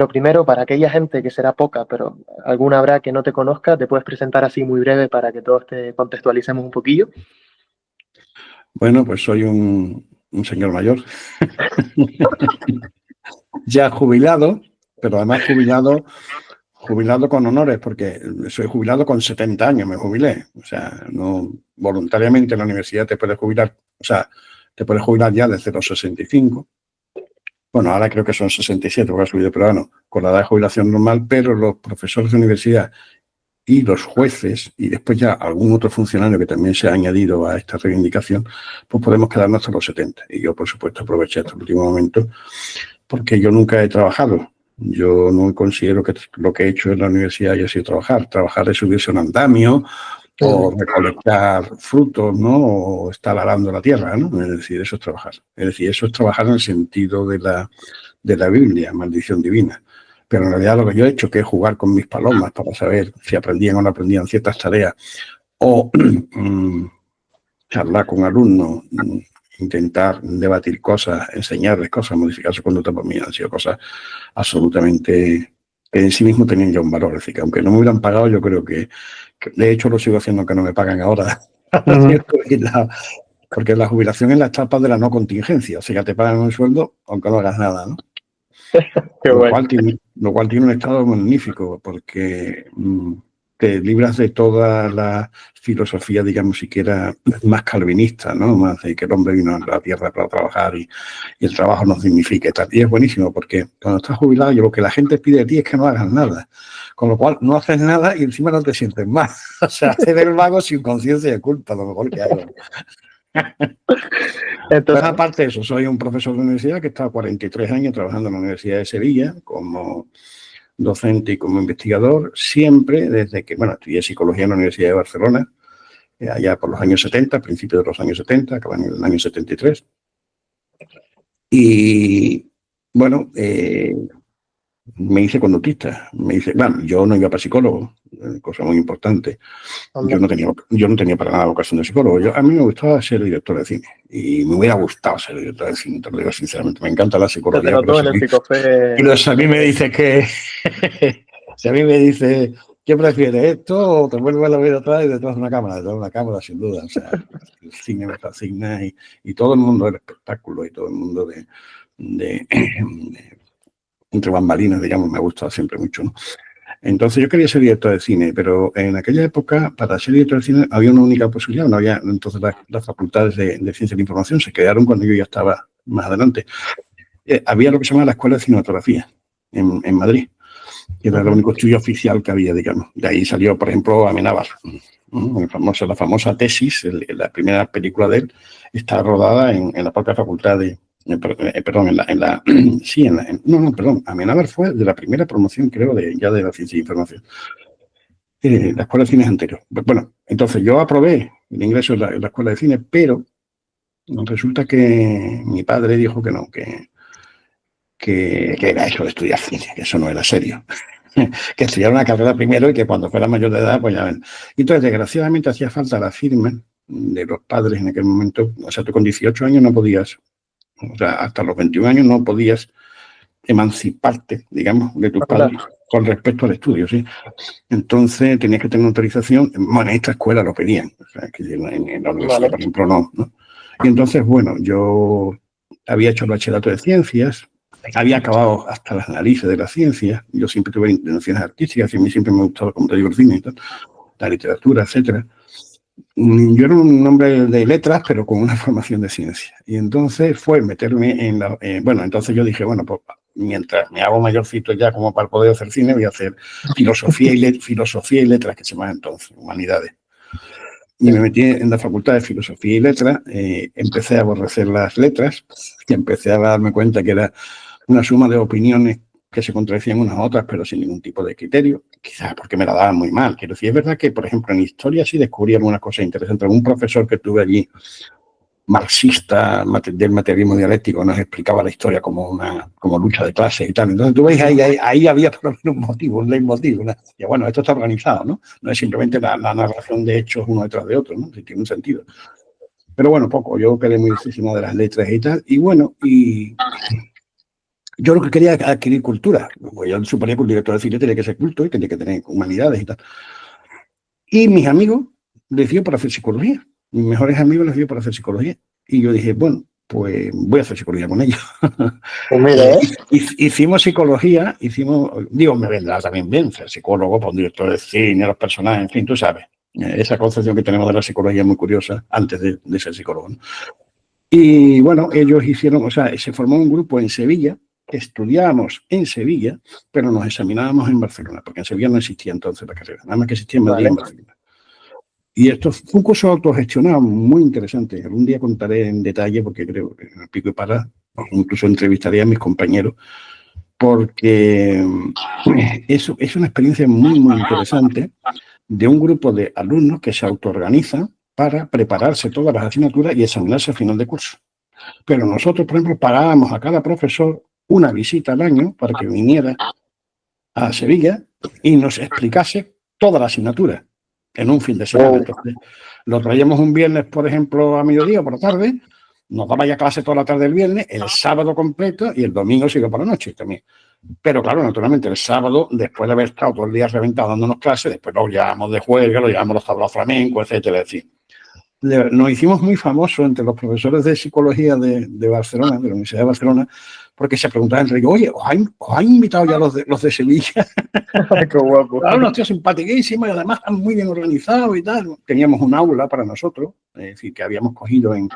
Lo primero, para aquella gente que será poca, pero alguna habrá que no te conozca, te puedes presentar así muy breve para que todos te contextualicemos un poquillo. Bueno, pues soy un señor mayor, ya jubilado, pero además jubilado con honores, porque soy jubilado con 70 años, me jubilé. O sea, no voluntariamente en la universidad te puedes jubilar, o sea, te puedes jubilar ya desde los 65. Bueno, ahora creo que son 67, porque ha subido, pero bueno, con la edad de jubilación normal, pero los profesores de universidad y los jueces, y después ya algún otro funcionario que también se ha añadido a esta reivindicación, pues podemos quedarnos hasta los 70. Y yo, por supuesto, aproveché este último momento, porque yo nunca he trabajado. Yo no considero que lo que he hecho en la universidad haya sido trabajar. Trabajar es subirse a un andamio o recolectar frutos, ¿no? O estar arando la tierra, ¿no? Es decir, eso es trabajar. Es decir, eso es trabajar en el sentido de la Biblia, maldición divina. Pero en realidad lo que yo he hecho, que es jugar con mis palomas para saber si aprendían o no aprendían ciertas tareas, o charlar con alumnos, intentar debatir cosas, enseñarles cosas, modificar su conducta, por mí han sido cosas absolutamente que en sí mismo tenían ya un valor. Es decir, que aunque no me hubieran pagado, yo creo que de hecho lo sigo haciendo aunque no me pagan ahora. Porque la jubilación es la etapa de la no contingencia, o sea, que te pagan un sueldo aunque no hagas nada, ¿no? Lo cual tiene un estado magnífico, porque te libras de toda la filosofía, digamos, siquiera más calvinista, ¿no? Más de que el hombre vino a la tierra para trabajar y el trabajo nos dignifica y tal. Y es buenísimo, porque cuando estás jubilado, lo que la gente pide de ti es que no hagas nada. Con lo cual, no haces nada y encima no te sientes mal. O sea, hacer el vago sin conciencia de culpa, lo mejor que hago. Entonces, pues aparte de eso, soy un profesor de universidad que he estado 43 años trabajando en la Universidad de Sevilla como docente y como investigador, siempre desde que, bueno, estudié psicología en la Universidad de Barcelona, allá por los años 70, principios de los años 70, acabé en el año 73. Y, bueno, me hice conductista. Me hice, bueno, yo no iba para psicólogo, cosa muy importante. Yo no tenía para nada vocación de psicólogo. A mí me gustaba ser director de cine. Y me hubiera gustado ser director de cine, te lo digo sinceramente. Me encanta la psicología. Pero si a mí me dices que... si a mí me dices, ¿qué prefieres, esto o te vuelves a la vida atrás y detrás de una cámara? Detrás de una cámara, sin duda. O sea, el cine me fascina y todo el mundo del espectáculo y todo el mundo de entre bambalinas, digamos, me ha gustado siempre mucho, ¿no? Entonces yo quería ser director de cine, pero en aquella época, para ser director de cine, había una única posibilidad, no había, entonces las facultades de Ciencia de la Información se quedaron cuando yo ya estaba más adelante. Había lo que se llama la Escuela de Cinematografía en Madrid, que era el único estudio oficial que había, digamos. De ahí salió, por ejemplo, Amenábar. La famosa tesis, la primera película de él, está rodada en la propia facultad de... Amenábar fue de la primera promoción, creo, ya de la Ciencia de Información. La Escuela de Cine es anterior. Bueno, entonces yo aprobé el ingreso en la Escuela de Cine, pero resulta que mi padre dijo que no, que era eso de estudiar cine, que eso no era serio. Que estudiar una carrera primero y que cuando fuera mayor de edad, pues ya ven. Entonces, desgraciadamente, hacía falta la firma de los padres en aquel momento. O sea, tú con 18 años no podías, o sea, hasta los 21 años no podías emanciparte, digamos, de tus padres con respecto al estudio, ¿sí? Entonces, tenías que tener autorización. Bueno, en esta escuela lo pedían, o sea, que en la universidad, por ejemplo, no. Y entonces, bueno, yo había hecho el bachillerato de ciencias, había acabado hasta las narices de la ciencia. Yo siempre tuve intenciones artísticas y a mí siempre me ha gustado, como te digo, el cine y tal, la literatura, etcétera. Yo era un hombre de letras, pero con una formación de ciencia. Y entonces fue meterme en la... bueno, entonces yo dije, bueno, pues mientras me hago mayorcito ya como para poder hacer cine, voy a hacer filosofía y letras, que se llama entonces, humanidades. Y me metí en la Facultad de Filosofía y Letras, empecé a aborrecer las letras y empecé a darme cuenta que era una suma de opiniones que se contradecían unas a otras, pero sin ningún tipo de criterio, quizás porque me la daban muy mal. Quiero decir, es verdad que, por ejemplo, en historia sí descubrí algunas cosas interesantes. Un profesor que tuve allí, marxista, del materialismo dialéctico, nos explicaba la historia como lucha de clases y tal. Entonces tú ves, ahí había por lo menos un motivo, un leitmotiv. Y bueno, esto está organizado, ¿no? No es simplemente la narración de hechos uno detrás de otro, ¿no? Sí, tiene un sentido. Pero bueno, poco. Yo quedé muy fascinado de las letras y tal. Y bueno, y Yo lo que quería era adquirir cultura. Pues yo suponía que un director de cine tenía que ser culto y tenía que tener humanidades y tal. Y mis amigos les dio por hacer psicología. Mis mejores amigos les dio por hacer psicología. Y yo dije, bueno, pues voy a hacer psicología con ellos. Pues mira, Hicimos psicología, digo, me vendrá también bien ser psicólogo, pues un director de cine, los personajes, en fin, tú sabes. Esa concepción que tenemos de la psicología es muy curiosa antes de ser psicólogo, ¿no? Y bueno, ellos hicieron, o sea, se formó un grupo en Sevilla, estudiábamos en Sevilla, pero nos examinábamos en Barcelona, porque en Sevilla no existía entonces la carrera, nada más que existía en Madrid y en Barcelona. Y esto fue un curso autogestionado muy interesante. Algún día contaré en detalle, porque creo que en el pico y para, incluso entrevistaré a mis compañeros, porque eso es una experiencia muy, muy interesante de un grupo de alumnos que se autoorganizan para prepararse todas las asignaturas y examinarse al final de curso. Pero nosotros, por ejemplo, pagábamos a cada profesor una visita al año para que viniera a Sevilla y nos explicase toda la asignatura en un fin de semana. Entonces, lo traíamos un viernes, por ejemplo, a mediodía o por la tarde, nos daba ya clase toda la tarde del viernes, el sábado completo y el domingo se iba por la noche también. Pero claro, naturalmente, el sábado, después de haber estado todo el día reventado dándonos clases, después lo llevamos de juerga, lo llevamos los tablaos flamencos, etcétera. Es decir, nos hicimos muy famosos entre los profesores de psicología de Barcelona, de la Universidad de Barcelona, porque se preguntaban entre ellos, oye, ¿os han invitado ya los de Sevilla? qué guapo. Claro, unos tíos simpaticísimos y además están muy bien organizados y tal. Teníamos un aula para nosotros, es decir, que habíamos cogido en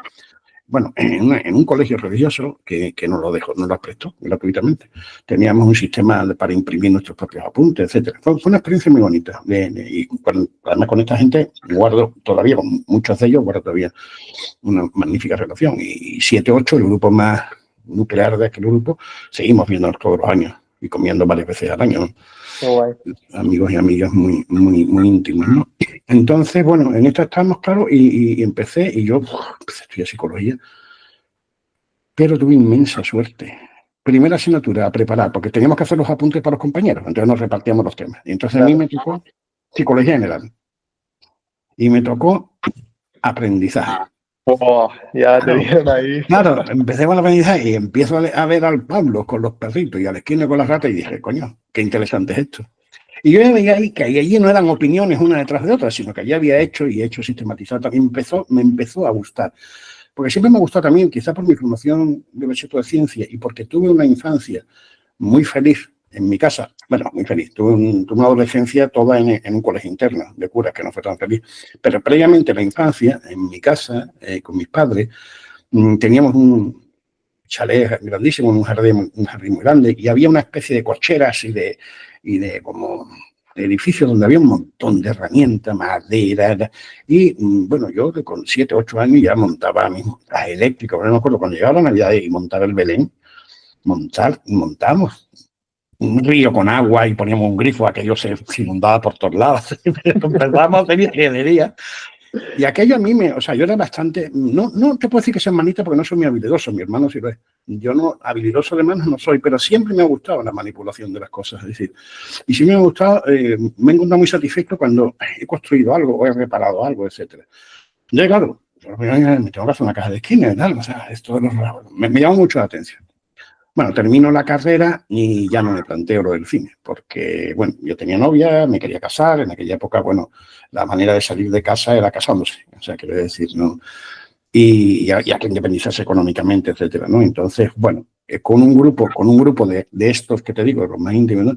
un colegio religioso que nos lo prestó gratuitamente. Teníamos un sistema para imprimir nuestros propios apuntes, etcétera. Fue una experiencia muy bonita. Y además con esta gente guardo todavía, con muchos de ellos, guardo todavía una magnífica relación. Y 7, 8, el grupo más nuclear de aquel grupo, seguimos viéndonos todos los años y comiendo varias veces al año, ¿no? Qué guay. Amigos y amigas muy, muy, muy íntimos, ¿no? Entonces, bueno, en esto estamos, claro, y empecé, y yo empecé a estudiar psicología, pero tuve inmensa suerte. Primera asignatura a preparar, porque teníamos que hacer los apuntes para los compañeros, entonces nos repartíamos los temas. Y entonces a mí me tocó psicología general. Y me tocó aprendizaje. Oh, ya te dieron ahí. Claro, empecé con la aprendizaje y empiezo a ver al Pablo con los perritos y al esquina con las ratas y dije, coño, qué interesante es esto. Y yo veía ahí que allí no eran opiniones una detrás de otra, sino que allí había hecho sistematizado. También me empezó a gustar. Porque siempre me gustó también, quizá por mi formación de bachillerato de ciencia y porque tuve una infancia muy feliz en mi casa. Bueno, muy feliz. Tuve una adolescencia toda en un colegio interno de curas, que no fue tan feliz. Pero previamente la infancia, en mi casa, con mis padres, teníamos un chalet grandísimo, un jardín muy grande, y había una especie de cocheras y de como edificios donde había un montón de herramientas, madera, y bueno, yo con 7, 8 años ya montaba mis eléctricas, no me acuerdo, cuando llegaba la Navidad y montaba el Belén, montamos un río con agua y poníamos un grifo, aquello se inundaba por todos lados, empezamos a hacer ingeniería. Y aquello a mí yo era bastante, no te puedo decir que sea manita porque no soy muy habilidoso, mi hermano sí lo es. Yo no, habilidoso de manos no soy, pero siempre me ha gustado la manipulación de las cosas, es decir, y sí me ha gustado, me he encontrado muy satisfecho cuando he construido algo o he reparado algo, etcétera. Ya claro, me tengo que hacer una caja de esquina y tal, esto me llama mucho la atención. Bueno, termino la carrera y ya no me planteo lo del cine, porque, bueno, yo tenía novia, me quería casar, en aquella época, bueno, la manera de salir de casa era casándose, o sea, quiero decir, ¿no? Y hay que independizarse económicamente, etcétera, ¿no? Entonces, bueno, con un grupo de estos que te digo, los más íntimos, ¿no?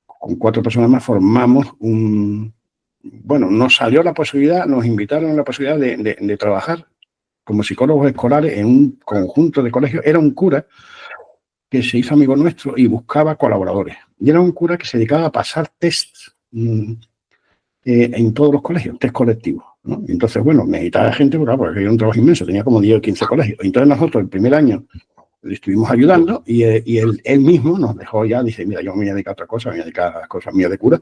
Con 4 personas más formamos bueno, nos salió la posibilidad, nos invitaron a la posibilidad de trabajar como psicólogos escolares en un conjunto de colegios. Era un cura que se hizo amigo nuestro y buscaba colaboradores. Y era un cura que se dedicaba a pasar tests en todos los colegios, test colectivos, ¿no? Y entonces, bueno, necesitaba gente, porque era un trabajo inmenso, tenía como 10 o 15 colegios. Y entonces nosotros el primer año le estuvimos ayudando y él mismo nos dejó ya, dice, mira, yo me voy a dedicar a otra cosa, me voy a dedicar a las cosas mías de cura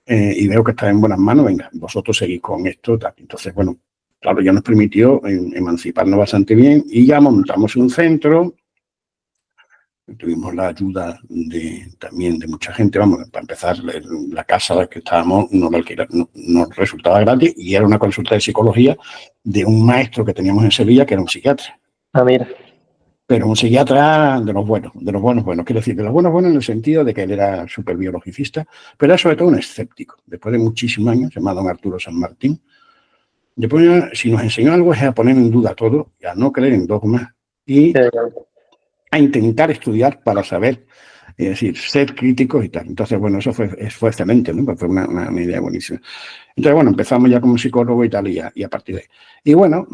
y veo que está en buenas manos, venga, vosotros seguís con esto, tal. Entonces, bueno, claro, ya nos permitió emanciparnos bastante bien y ya montamos un centro. Tuvimos la ayuda también de mucha gente. Vamos, para empezar, la casa en la que estábamos nos resultaba gratis y era una consulta de psicología de un maestro que teníamos en Sevilla que era un psiquiatra. Ah, mira. pero un psiquiatra de los buenos, buenos. Quiero decir, de los buenos en el sentido de que él era súper biologicista, pero era sobre todo un escéptico. Después de muchísimos años, llamado don Arturo San Martín, después, si nos enseñó algo es a poner en duda todo, a no creer en dogmas y a intentar estudiar para saber, es decir, ser críticos y tal. Entonces, bueno, eso fue excelente, ¿no? Pues fue una idea buenísima. Entonces, bueno, empezamos ya como psicólogo y tal, y a partir de ahí. Y bueno,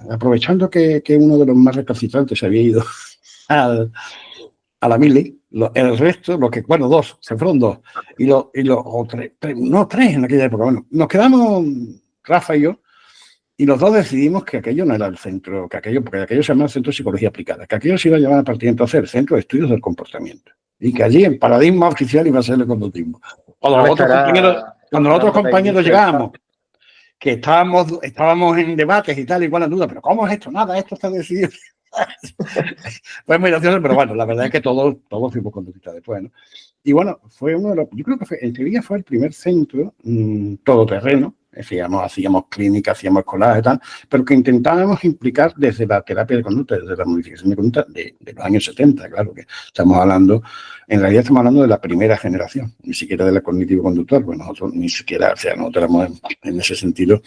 aprovechando que uno de los más recalcitrantes había ido a la mili, el resto, dos, se fueron dos, o tres en aquella época. Bueno, nos quedamos, Rafa y yo, y los dos decidimos que aquello no era el centro, porque aquello se llamaba el Centro de Psicología Aplicada, que aquello se iba a llamar a partir de entonces el Centro de Estudios del Comportamiento, y que allí el paradigma oficial iba a ser el conductismo. Cuando los otros compañeros llegábamos, que estábamos en debates y tal, igual en duda, pero ¿cómo es esto? Nada, esto está decidido. Fue muy gracioso, pero bueno, la verdad es que todos fuimos conductistas después, ¿no? Y bueno, fue uno de los, yo creo que en Sevilla fue el primer centro todoterreno, hacíamos clínicas, hacíamos escolares y tal, pero que intentábamos implicar desde la terapia de conducta, desde la modificación de conducta de los años 70, claro, que en realidad estamos hablando de la primera generación, ni siquiera de la cognitivo-conductual, pues nosotros ni siquiera, nosotros éramos en ese sentido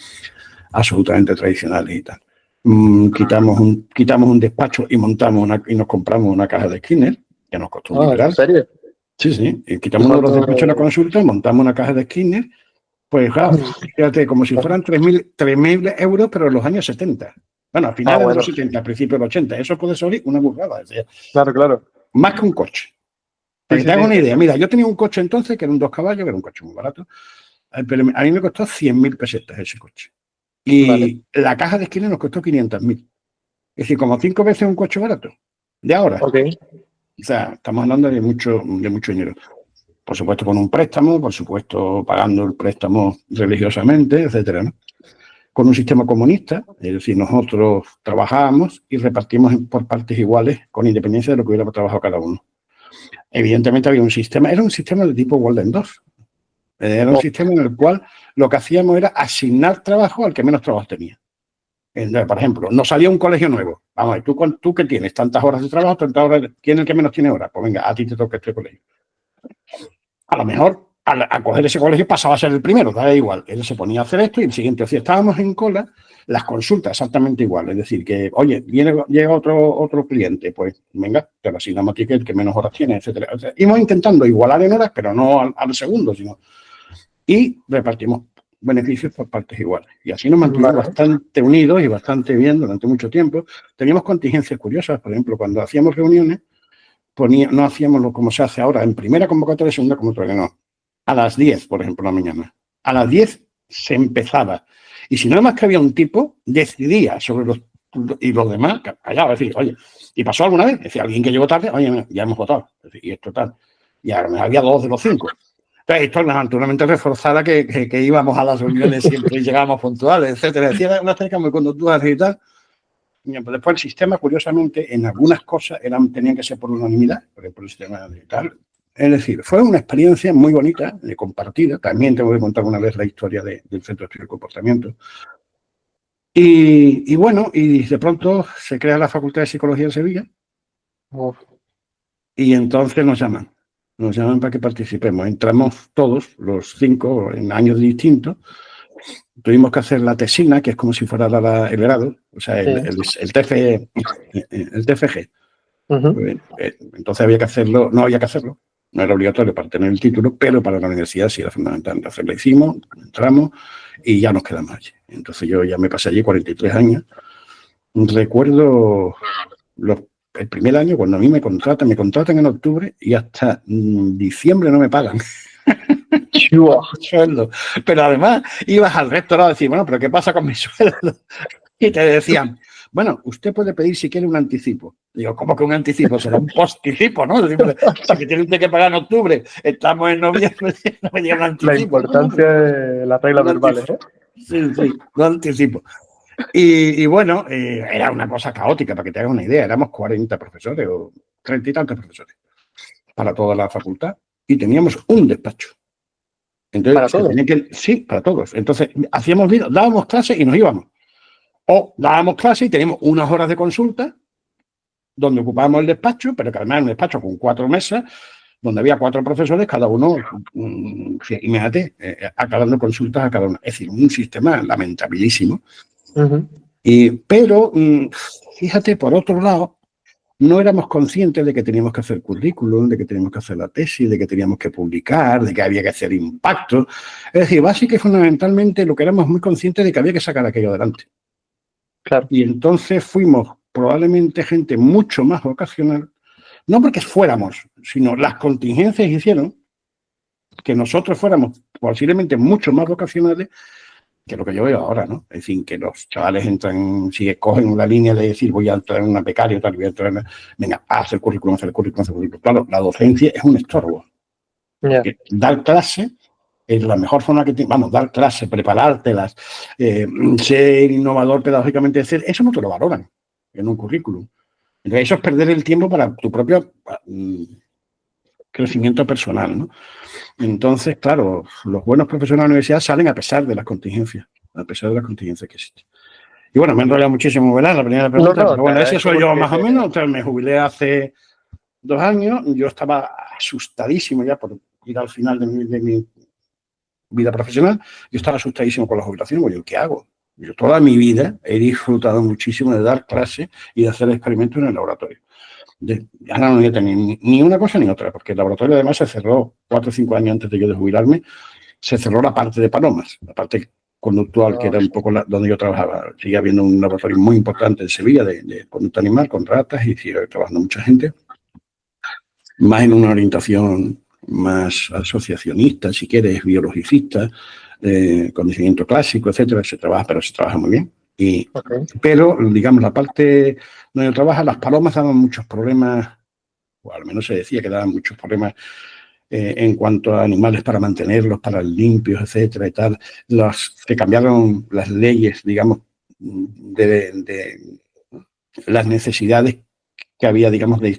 absolutamente tradicionales y tal. Quitamos un despacho y nos compramos una caja de Skinner, que nos costó un dineral. ¿En serio? Sí. Y quitamos uno de los despachos en la consulta, montamos una caja de Skinner. Pues claro, fíjate, como si fueran 3.000 euros, pero en los años 70. Bueno, a finales de los 70, a principios de los 80. Eso puede ser una burrada. Claro. Más que un coche. Para que te hagas una idea. Mira, yo tenía un coche entonces que era un 2 caballos, que era un coche muy barato. Pero a mí me costó 100.000 pesetas ese coche. Y la caja de Skinner nos costó 500.000. Es decir, como 5 veces un coche barato. De ahora. Okay. O sea, estamos hablando de mucho dinero. Por supuesto con un préstamo, por supuesto pagando el préstamo religiosamente, etcétera, ¿no? Con un sistema comunista, es decir, nosotros trabajábamos y repartimos por partes iguales con independencia de lo que hubiera trabajado cada uno. Evidentemente había un sistema, era un sistema de tipo Walden 2. Era un sistema en el cual lo que hacíamos era asignar trabajo al que menos trabajo tenía. Entonces, por ejemplo, nos salía un colegio nuevo. Vamos a ver, ¿tú qué tienes? ¿Tantas horas de trabajo? ¿Tantas horas? ¿Quién es el que menos tiene horas? Pues venga, a ti te toca este colegio. A lo mejor, al coger ese colegio pasaba a ser el primero, da igual. Él se ponía a hacer esto y el siguiente. O sea, estábamos en cola, las consultas exactamente igual. Es decir, que, oye, llega otro cliente, pues venga, te lo asignamos a ti que menos horas tiene, etcétera. O sea, íbamos intentando igualar en horas, pero no al segundo, sino. Y repartimos beneficios por partes iguales. Y así nos mantuvimos bastante unidos y bastante bien durante mucho tiempo. Teníamos contingencias curiosas, por ejemplo, cuando hacíamos reuniones, no hacíamos lo como se hace ahora, en primera convocatoria, segunda convocatoria, no. A las 10, por ejemplo, la mañana. A las 10 se empezaba. Y si nada más que había un tipo, decidía sobre los demás, callaba, decir, oye, ¿y pasó alguna vez? Decía, alguien que llegó tarde, oye, ya hemos votado. Y esto tal. Y ahora había 2 de los 5. Entonces, esto naturalmente reforzaba que íbamos a las reuniones siempre y llegábamos puntuales, etcétera. Decía una técnica muy conductual y tal. Después el sistema, curiosamente, en algunas cosas tenían que ser por unanimidad, por ejemplo, el sistema de tal. Es decir, fue una experiencia muy bonita, compartida. También te voy a contar una vez la historia del Centro de Estudio del Comportamiento. Y bueno, y de pronto se crea la Facultad de Psicología de Sevilla. Y entonces nos llaman para que participemos. Entramos todos, los 5, en años distintos. Tuvimos que hacer la tesina, que es como si fuera el grado, o sea, el TFG. Entonces había que hacerlo, no era obligatorio para tener el título, pero para la universidad sí era fundamental. Entonces la hicimos, entramos y ya nos quedamos allí. Entonces yo ya me pasé allí 43 años. Recuerdo el primer año, cuando a mí me contratan en octubre y hasta diciembre no me pagan. Sueldo. Pero además ibas al rectorado a decir, bueno, pero ¿qué pasa con mi sueldo? Y te decían, bueno, usted puede pedir si quiere un anticipo. Digo, ¿cómo que un anticipo? Será un posticipo, ¿no? Si tiene usted que pagar en octubre, estamos en noviembre, no me llega un anticipo. La importancia de las reglas verbales, ¿eh? Sí, un anticipo. Y bueno, era una cosa caótica, para que te hagas una idea. Éramos 40 profesores o 30 y tantos profesores para toda la facultad y teníamos un despacho. Entonces, ¿para todos? Sí, para todos. Entonces, dábamos clase y nos íbamos. O dábamos clase y teníamos unas horas de consulta donde ocupábamos el despacho, pero que además era un despacho con 4 mesas, donde había 4 profesores, cada uno, imagínate, acabando consultas a cada uno. Es decir, un sistema lamentabilísimo. Pero, fíjate, por otro lado, no éramos conscientes de que teníamos que hacer currículum, de que teníamos que hacer la tesis, de que teníamos que publicar, de que había que hacer impacto. Es decir, básicamente y fundamentalmente lo que éramos muy conscientes de que había que sacar aquello adelante. Claro. Y entonces fuimos probablemente gente mucho más vocacional, no porque fuéramos, sino las contingencias hicieron que nosotros fuéramos posiblemente mucho más vocacionales que lo que yo veo ahora, ¿no? Es decir, que los chavales entran, si escogen la línea de decir voy a entrar en una becaria, tal, voy a entrar en, venga, a hacer currículum, hacer currículum, hacer currículum. Claro, la docencia es un estorbo. Yeah. Dar clase es la mejor forma que tienes, vamos, dar clase, preparártelas, ser innovador pedagógicamente, eso no te lo valoran en un currículum. Entonces, eso es perder el tiempo para tu propio crecimiento personal, ¿no? Entonces, claro, los buenos profesores de la universidad salen a pesar de las contingencias que existen. Y bueno, me he enrollado muchísimo, ¿verdad? La primera pregunta, pero bueno, ese soy yo más o menos. Entonces, me jubilé hace 2 años. Yo estaba asustadísimo ya por ir al final de mi vida profesional. Yo estaba asustadísimo con la jubilación. Oye, ¿qué hago? Yo toda mi vida he disfrutado muchísimo de dar clases y de hacer experimentos en el laboratorio. Ahora no voy a tener ni una cosa ni otra, porque el laboratorio además se cerró 4 o 5 años antes de yo de jubilarme. Se cerró la parte de palomas, la parte conductual, que era un poco donde yo trabajaba. Sigue habiendo un laboratorio muy importante en Sevilla de conducta animal con ratas y sigue trabajando mucha gente, más en una orientación más asociacionista, si quieres, biologicista, condicionamiento clásico, etcétera. Se trabaja muy bien. Pero, digamos, la parte donde trabaja, las palomas daban muchos problemas, o al menos se decía que daban muchos problemas en cuanto a animales para mantenerlos, para limpios, etcétera y tal. Se cambiaron las leyes, digamos, de las necesidades que había, digamos, de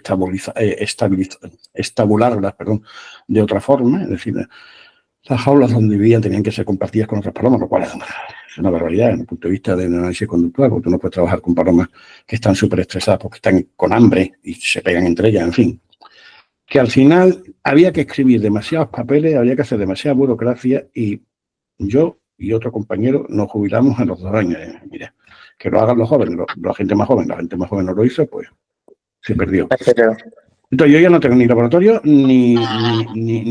estabularlas, de otra forma. Es decir, las jaulas donde vivían tenían que ser compartidas con otras palomas, lo cual es una barbaridad desde el punto de vista del análisis conductual, porque tú no puedes trabajar con palomas que están súper estresadas porque están con hambre y se pegan entre ellas, en fin. Que al final había que escribir demasiados papeles, había que hacer demasiada burocracia y yo y otro compañero nos jubilamos a los 2 años. Mira, que lo hagan los jóvenes, la gente más joven no lo hizo, pues se perdió. Entonces yo ya no tengo ni laboratorio ni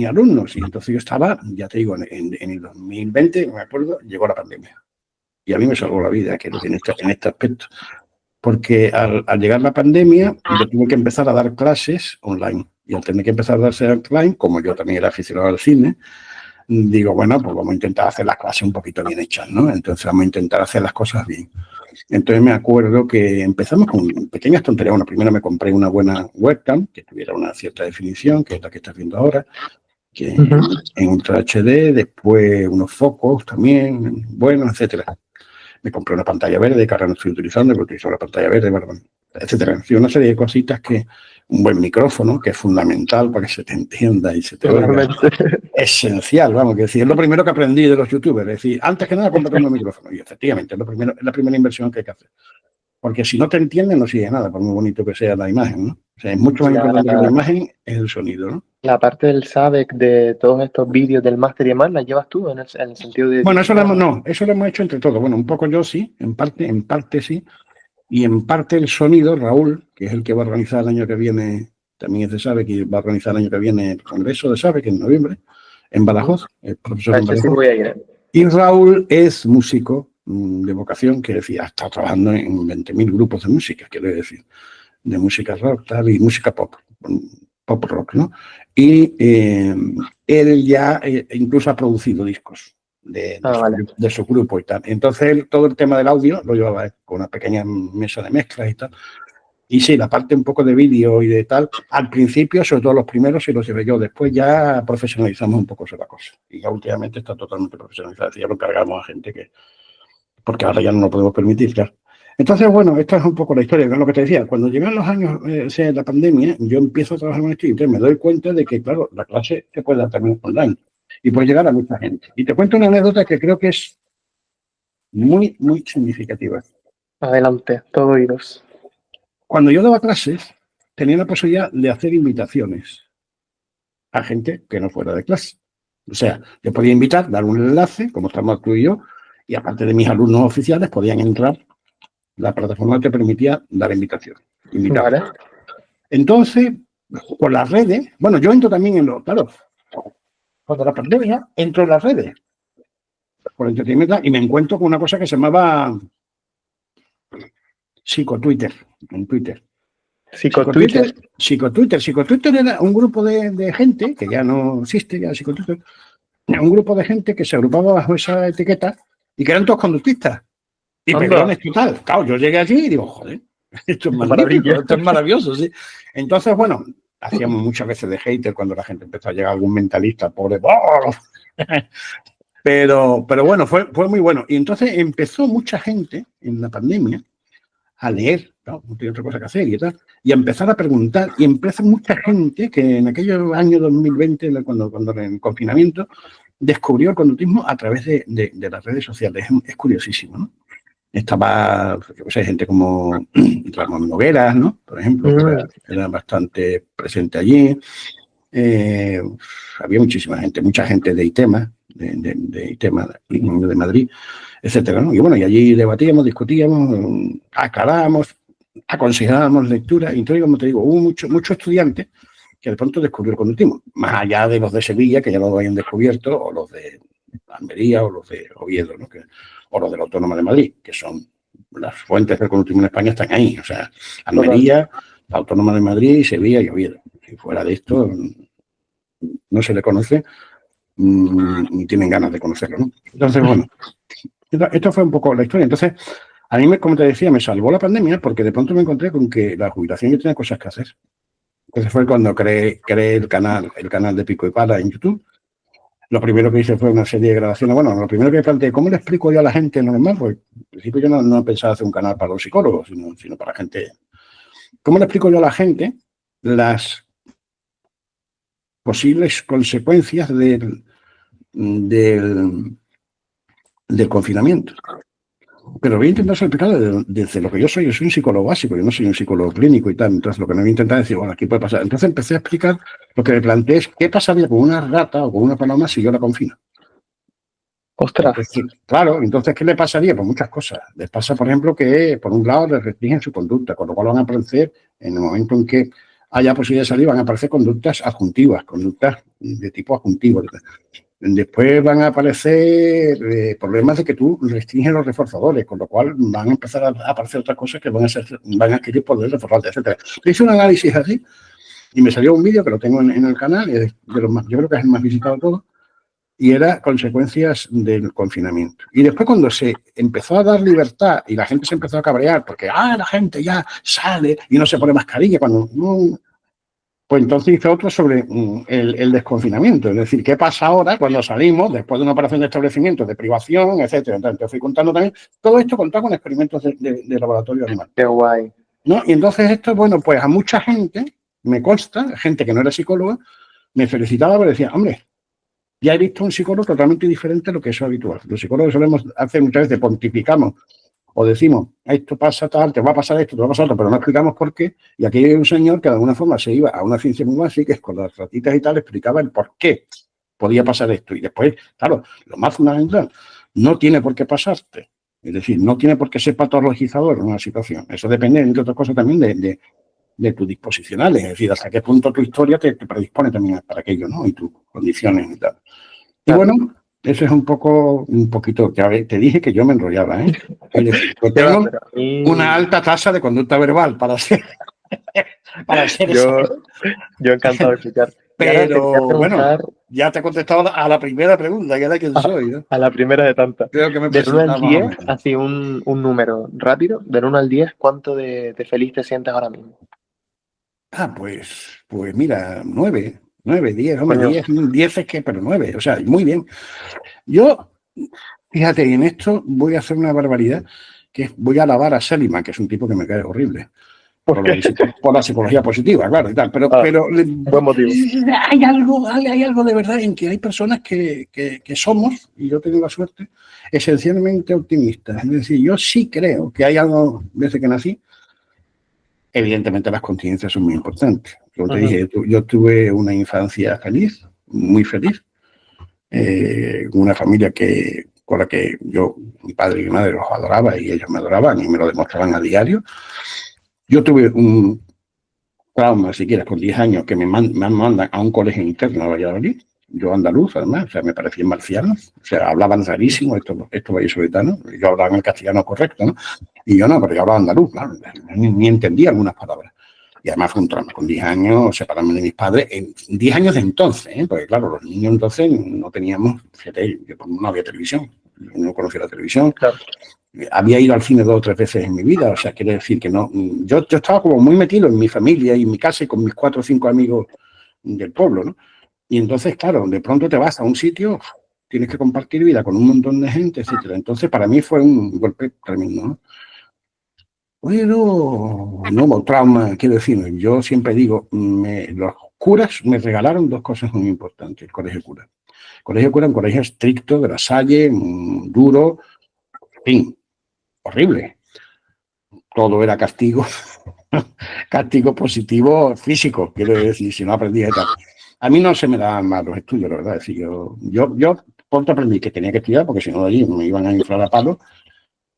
alumnos. Y entonces yo estaba, ya te digo, en el 2020, me acuerdo, llegó la pandemia. Y a mí me salvó la vida en este aspecto. Porque al llegar la pandemia, yo tuve que empezar a dar clases online. Y al tener que empezar a darse online, como yo también era aficionado al cine, digo, bueno, pues vamos a intentar hacer las clases un poquito bien hechas, ¿no? Entonces vamos a intentar hacer las cosas bien. Entonces me acuerdo que empezamos con pequeñas tonterías. Bueno, primero me compré una buena webcam que tuviera una cierta definición, que es la que estás viendo ahora, que en Ultra HD, después unos focos también, buenos, etcétera. Me compré una pantalla verde, que ahora no estoy utilizando, porque utilizo la pantalla verde, bueno, etcétera. Una serie de cositas un buen micrófono, que es fundamental para que se te entienda y se te oiga. Esencial, vamos, que decir, es lo primero que aprendí de los youtubers. Es decir, antes que nada, cómprate un micrófono. Y efectivamente, es la primera inversión que hay que hacer. Porque si no te entienden, no sigue nada, por muy bonito que sea la imagen, ¿no? O sea, es mucho más importante que la imagen, es el sonido, ¿no? La parte del SABEC de todos estos vídeos del máster y demás, ¿la llevas tú en el sentido de...? Bueno, eso lo hemos hecho entre todos. Bueno, un poco yo sí, en parte sí. Y en parte el sonido, Raúl, que es el que va a organizar el año que viene, también es de SABEC y va a organizar el año que viene el congreso de SABEC en noviembre, en Badajoz, el profesor en Badajoz. Sí voy a ir. Y Raúl es músico de vocación, que decía, está trabajando en 20.000 grupos de música, quiero decir, de música rock, tal, y música pop rock, ¿no? Y él ya incluso ha producido discos de su grupo y tal. Entonces él, todo el tema del audio lo llevaba con una pequeña mesa de mezclas y tal. Y sí, la parte un poco de vídeo y de tal, al principio, sobre todo los primeros, sí los llevé yo. Después ya profesionalizamos un poco esa cosa. Y ya últimamente está totalmente profesionalizado. Ya lo cargamos a gente porque ahora ya no lo podemos permitir, claro. Entonces, bueno, esta es un poco la historia, que es lo que te decía. Cuando llegan los años de la pandemia, yo empiezo a trabajar con esto y entonces me doy cuenta de que, claro, la clase se puede dar también online y puede llegar a mucha gente. Y te cuento una anécdota que creo que es muy significativa. Adelante, todo oídos. Cuando yo daba clases, tenía la posibilidad de hacer invitaciones a gente que no fuera de clase. O sea, yo podía invitar, dar un enlace, como estamos tú y yo, y aparte de mis alumnos oficiales, podían entrar. La plataforma te permitía dar invitaciones. Vale. Entonces, con las redes, bueno, yo entro también en los, claro, cuando la pandemia, entro en las redes por entretenimiento y me encuentro con una cosa que se llamaba psicotwitter, en Twitter. Psicotwitter. Psicotwitter era un grupo de gente, que ya no existe, ya psicotwitter, un grupo de gente que se agrupaba bajo esa etiqueta y que eran todos conductistas. Y pelones total. Claro, yo llegué allí y digo, joder, esto es magnífico, esto es maravilloso, sí. Entonces, bueno, hacíamos muchas veces de hater cuando la gente empezó a llegar algún mentalista, pobre. Pero bueno, fue muy bueno. Y entonces empezó mucha gente en la pandemia a leer, ¿no? No tiene otra cosa que hacer y tal, y a empezar a preguntar. Y empezó mucha gente que en aquellos años 2020, cuando en el confinamiento, descubrió el conductismo a través de las redes sociales. Es curiosísimo, ¿no? Estaba, yo sé, gente como Ramón Nogueras, ¿no? Por ejemplo, que era bastante presente allí. Había muchísima gente, mucha gente de ITEMA, de ITEMA de Madrid, etcétera, ¿no? Y bueno, y allí debatíamos, discutíamos, aclarábamos, aconsejábamos lectura. Y entonces, como te digo, hubo muchos estudiantes que de pronto descubrió el conductismo, más allá de los de Sevilla, que ya lo habían descubierto, o los de Almería, o los de Oviedo, ¿no? O los de la Autónoma de Madrid, que son las fuentes del conductismo en España, están ahí. O sea, Almería, la Autónoma de Madrid, Sevilla y Oviedo. Si fuera de esto, no se le conoce ni tienen ganas de conocerlo, ¿no? Entonces, bueno, esto fue un poco la historia. Entonces, a mí, como te decía, me salvó la pandemia porque de pronto me encontré con que la jubilación yo tenía cosas que hacer. Entonces fue cuando creé el canal de Pico y Pala en YouTube. Lo primero que hice fue una serie de grabaciones. Bueno, lo primero que planteé, ¿cómo le explico yo a la gente normal? Pues al principio yo no pensaba hacer un canal para los psicólogos, sino para gente. ¿Cómo le explico yo a la gente las posibles consecuencias del confinamiento? Pero voy a intentar explicarlo desde lo que yo soy un psicólogo básico, yo no soy un psicólogo clínico y tal. Entonces, lo que me voy a intentar decir, bueno, aquí puede pasar. Entonces, empecé a explicar lo que me planteé es qué pasaría con una rata o con una paloma si yo la confino. Ostras. Entonces, claro, entonces, ¿qué le pasaría? Pues muchas cosas. Les pasa, por ejemplo, que por un lado les restringen su conducta, con lo cual van a aparecer, en el momento en que haya posibilidad de salir, van a aparecer conductas adjuntivas, conductas de tipo adjuntivo. Después van a aparecer problemas de que tú restringes los reforzadores, con lo cual van a empezar a aparecer otras cosas que van a adquirir poderes reforzantes, etc. Hice un análisis así y me salió un vídeo que lo tengo en el canal, yo creo que es el más visitado de todos, y era consecuencias del confinamiento. Y después cuando se empezó a dar libertad y la gente se empezó a cabrear porque la gente ya sale y no se pone mascarilla, cuando pues entonces hice otro sobre el desconfinamiento, es decir, qué pasa ahora cuando salimos después de una operación de establecimiento, de privación, etcétera. Entonces fui contando también, todo esto contado con experimentos de laboratorio animal. Qué guay. ¿No? Y entonces esto, bueno, pues a mucha gente, me consta, gente que no era psicóloga, me felicitaba porque decía, hombre, ya he visto un psicólogo totalmente diferente a lo que es habitual. Los psicólogos solemos hacer muchas veces, pontificamos o decimos, esto pasa tal, te va a pasar esto, te va a pasar otro, pero no explicamos por qué. Y aquí hay un señor que de alguna forma se iba a una ciencia muy básica, que con las ratitas y tal, explicaba el por qué podía pasar esto. Y después, claro, lo más fundamental, no tiene por qué pasarte. Es decir, no tiene por qué ser patologizador en una situación. Eso depende, entre otras cosas, también de tus disposicionales. Es decir, hasta qué punto tu historia te predispone también para aquello, ¿no? Y tus condiciones y tal. Y bueno, eso es un poquito, ya te dije que yo me enrollaba, ¿eh? Es decir, yo tengo una alta tasa de conducta verbal para ser yo encantado de escuchar. Pero bueno, ya te he contestado a la primera pregunta, que era quién soy, ¿no? A la primera de tantas. Creo que me del 1 al 10, menos. así un número rápido, del 1 al 10, ¿cuánto de feliz te sientes ahora mismo? Pues mira, 9, 10, hombre, 10 es que, pero 9, o sea, muy bien. Yo, fíjate, en esto voy a hacer una barbaridad, que voy a alabar a Seligman, que es un tipo que me cae horrible. Por la psicología positiva, claro, y tal, pero buen motivo. Hay algo de verdad en que hay personas que somos, y yo tengo la suerte, esencialmente optimistas. Es decir, yo sí creo que hay algo, desde que nací, Evidentemente las contingencias son muy importantes. Como te dije, yo tuve una infancia feliz, muy feliz, una familia con la que yo, mi padre y mi madre los adoraba y ellos me adoraban y me lo demostraban a diario. Yo tuve un trauma, si quieres, con 10 años que me mandan a un colegio interno a Valladolid. Yo andaluz, además, o sea, me parecían marcianos, o sea, hablaban rarísimo, estos vallisoletanos, yo hablaba en el castellano correcto, ¿no? Y yo no, pero yo hablaba andaluz, claro, ni entendía algunas palabras. Y además fue un trauma, con 10 años, separarme de mis padres, en 10 años de entonces, porque claro, los niños entonces no teníamos, fíjate, no había televisión, yo no conocía la televisión. Claro. Había ido al cine 2 o 3 veces en mi vida, o sea, quiere decir que no, yo estaba como muy metido en mi familia y en mi casa y con mis 4 o 5 amigos del pueblo, ¿no? Y entonces, claro, de pronto te vas a un sitio, tienes que compartir vida con un montón de gente, etcétera. Entonces, para mí fue un golpe tremendo, ¿no? Pero no hubo trauma, quiero decir, yo siempre digo, los curas me regalaron 2 cosas muy importantes, el colegio cura. El colegio cura, un colegio estricto, de la Salle, duro, en fin, horrible. Todo era castigo, castigo positivo físico, quiero decir, si no aprendía y tal. A mí no se me daban mal los estudios, la verdad. Es decir, yo pronto aprendí que tenía que estudiar porque si no allí me iban a inflar a palos.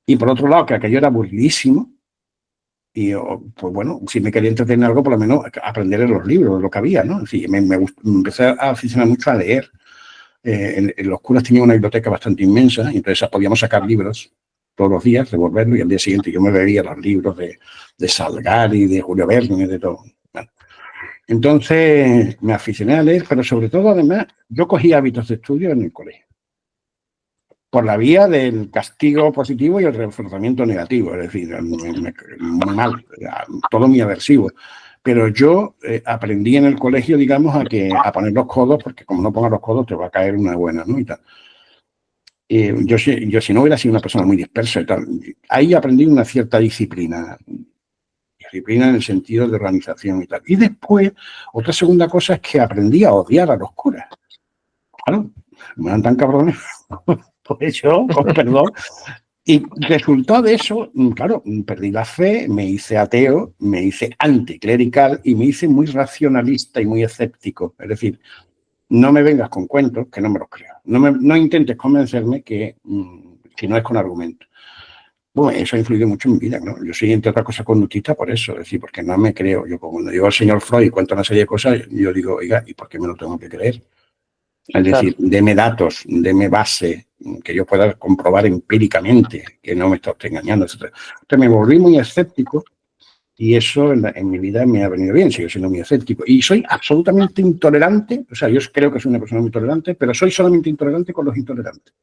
Y por otro lado, que aquello era aburridísimo. Y yo, pues bueno, si me quería entretener algo, por lo menos aprender en los libros, lo que había, ¿no? Es decir, me empecé a aficionar mucho a leer. En los curas tenían una biblioteca bastante inmensa y entonces podíamos sacar libros todos los días, devolverlos y al día siguiente yo me bebía los libros de Salgari, de Julio Verne, de todo. Bueno, entonces me aficioné a leer, pero sobre todo, además, yo cogí hábitos de estudio en el colegio. Por la vía del castigo positivo y el reforzamiento negativo, es decir, muy mal, todo muy aversivo. Pero yo aprendí en el colegio, digamos, a poner los codos, porque como no pongas los codos te va a caer una buena, ¿no? Y tal. Yo si no hubiera sido una persona muy dispersa y tal, ahí aprendí una cierta disciplina en el sentido de organización y tal. Y después, otra segunda cosa es que aprendí a odiar a los curas. Claro, me dan tan cabrones, pues yo, con perdón. Y resultado de eso, claro, perdí la fe, me hice ateo, me hice anticlerical y me hice muy racionalista y muy escéptico. Es decir, no me vengas con cuentos que no me los creo. No intentes convencerme que si no es con argumentos. Bueno, eso ha influido mucho en mi vida, ¿no? Yo soy, entre otras cosas, conductista por eso, es decir, porque no me creo. Yo cuando digo al señor Freud y cuento una serie de cosas, yo digo, oiga, ¿y por qué me lo tengo que creer? Es decir, deme datos, deme base, que yo pueda comprobar empíricamente que no me está usted engañando, etc. Entonces me volví muy escéptico y eso en mi vida me ha venido bien, sigo siendo muy escéptico. Y soy absolutamente intolerante, o sea, yo creo que soy una persona muy tolerante, pero soy solamente intolerante con los intolerantes.